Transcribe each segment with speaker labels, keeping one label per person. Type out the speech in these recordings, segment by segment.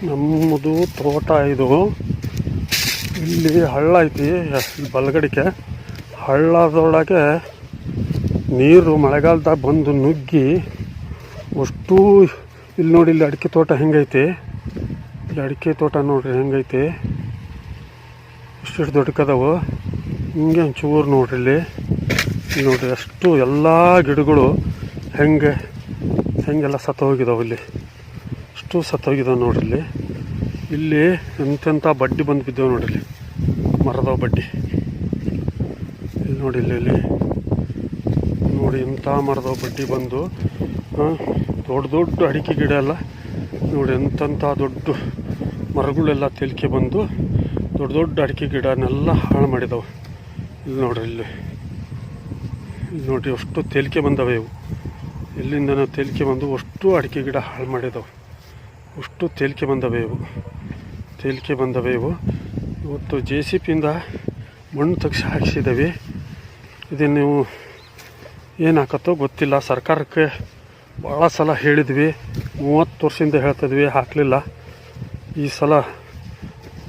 Speaker 1: ನಮ್ಮದು ತೋಟ ಇದು. ಇಲ್ಲಿ ಹಳ್ಳ ಐತಿ, ಬಲಗಡಿಕೆ ಹಳ್ಳದೊಳಗೆ ನೀರು ಮಳೆಗಾಲದಾಗ ಬಂದು ನುಗ್ಗಿ ಅಷ್ಟು. ಇಲ್ಲಿ ನೋಡಿ, ಇಲ್ಲಿ ಅಡಿಕೆ ತೋಟ ಹೆಂಗೈತಿ, ಇಲ್ಲಿ ಅಡಿಕೆ ತೋಟ ನೋಡ್ರಿ ಹೆಂಗೈತಿ, ಇಷ್ಟು ದೊಡ್ಡಕದವು. ಹಿಂಗೆ ಒಂಚೂರು ನೋಡ್ರಿ, ಇಲ್ಲಿ ನೋಡ್ರಿ ಅಷ್ಟು ಎಲ್ಲ ಗಿಡಗಳು ಹೆಂಗೆಲ್ಲ ಸತ್ತೋಗಿದಾವೆ. ಇಲ್ಲಿ ಅಷ್ಟು ಸತ್ತೋಗಿದಾವೆ ನೋಡ್ರಿ. ಇಲ್ಲಿ ಎಂತೆಂಥ ಬಡ್ಡಿ ಬಂದು ಬಿದ್ದಾವೆ ನೋಡ್ರಿ, ಇಲ್ಲಿ ಮರದ ಬಡ್ಡಿ. ಇಲ್ಲಿ ನೋಡಿ, ಇಲ್ಲಿ ನೋಡಿ ಎಂಥ ಮರದ ಬಡ್ಡಿ ಬಂದು ದೊಡ್ಡ ಅಡಿಕೆ ಗಿಡ ಎಲ್ಲ ನೋಡಿ, ಎಂತೆಂಥ ದೊಡ್ಡ ಮರಗಳೆಲ್ಲ ತೆಲ್ಕೆ ಬಂದು ದೊಡ್ಡ ಅಡಿಕೆ ಗಿಡನೆಲ್ಲ ಹಾಳು ಮಾಡಿದಾವೆ. ಇಲ್ಲಿ ನೋಡ್ರಿ, ಇಲ್ಲಿ ನೋಡ್ರಿ ಅಷ್ಟು ತೇಲಿಕೆ ಬಂದವೆ ಇವು. ಇಲ್ಲಿಂದ ತೇಲಿಕೆ ಬಂದು ಅಷ್ಟು ಅಡಿಕೆ ಗಿಡ ಹಾಳು ಮಾಡಿದಾವೆ. ಅಷ್ಟು ತೇಲಿಕೆ ಬಂದವೆ ಇವು. ಇವತ್ತು JCPಯಿಂದ ಮಣ್ಣು ತೆಗ್ಸಿ ಹಾಕಿಸಿದ್ದೇವೆ. ಇದನ್ನು ನೀವು ಏನು ಹಾಕತ್ತೋ ಗೊತ್ತಿಲ್ಲ. ಸರ್ಕಾರಕ್ಕೆ ಭಾಳ ಸಲ ಹೇಳಿದ್ವಿ, 30 ವರ್ಷದಿಂದ ಹೇಳ್ತಿದ್ವಿ, ಹಾಕಲಿಲ್ಲ. ಈ ಸಲ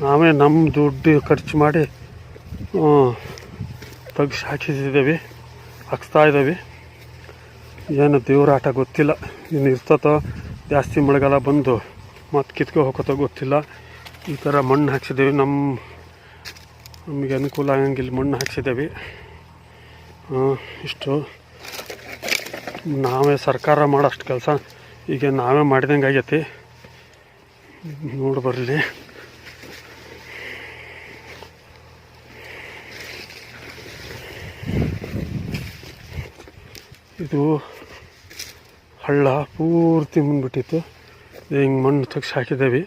Speaker 1: ನಾವೇ ನಮ್ಮ ದುಡ್ಡು ಖರ್ಚು ಮಾಡಿ ತೆಗ್ಸಿ ಹಾಕಿಸ್ತಾ ಇದ್ದೇವೆ. ಏನು ದೇವ್ರ ಆಟ ಗೊತ್ತಿಲ್ಲ, ಇನ್ನು ಇರ್ತತೋ ಜಾಸ್ತಿ ಮಳೆಗಾಲ ಬಂದು ಮತ್ತು ಕಿತ್ಕೊ ಹೋಗೋತೋ ಗೊತ್ತಿಲ್ಲ. ಈ ಥರ ಮಣ್ಣು ಹಾಕ್ಸಿದ್ದೇವೆ, ನಮಗೆ ಅನುಕೂಲ ಆಗಂಗಿಲ್ಲ ಮಣ್ಣು ಹಾಕ್ಸಿದ್ದೇವೆ. ಇಷ್ಟು ನಾವೇ ಸರ್ಕಾರ ಮಾಡೋಷ್ಟು ಕೆಲಸ ಈಗ ನಾವೇ ಮಾಡಿದಂಗೆ ಆಗೈತಿ. ನೋಡಿ ಬರಲಿ, ಇದು ಹಳ್ಳ ಪೂರ್ತಿ ಮುಂದ್ಬಿಟ್ಟಿತ್ತು. ಹಿಂಗೆ ಮಣ್ಣು ತೆಗ್ಸಿ ಹಾಕಿದ್ದೇವೆ.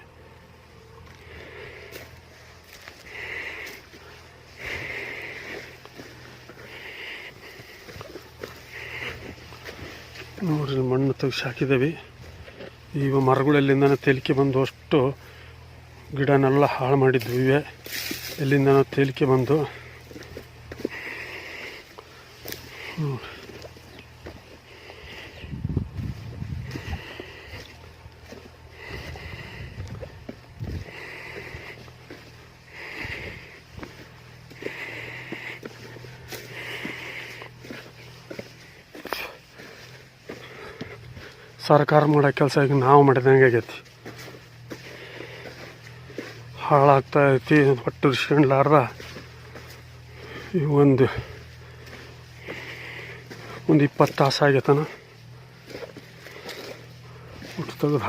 Speaker 1: ನೋಡ್ರಿ, ಮಣ್ಣು ತೆಗ್ಸಿ ಹಾಕಿದ್ದೇವೆ. ಈಗ ಮರಗಳೆಲ್ಲಿಂದ ತೇಲಿಕೆ ಬಂದು ಅಷ್ಟು ಗಿಡನೆಲ್ಲ ಹಾಳು ಮಾಡಿದ್ವಿ. ಇವೆ ಎಲ್ಲಿಂದ ತೇಲಿಕೆ ಬಂದು ಸರ್ಕಾರ ಮಾಡೋ ಕೆಲಸ ಈಗ ನಾವು ಮಾಡಿದಂಗೆ ಆಗೈತಿ. ಹಾಳಾಗ್ತಾ ಐತಿ, ಒಟ್ಟು ಇಸ್ಕೊಂಡ್ಲಾರ್ದ ಒಂದು 20 ತಾಸು ಆಗೈತನ ಒಟ್ಟು ತೆಗೆದು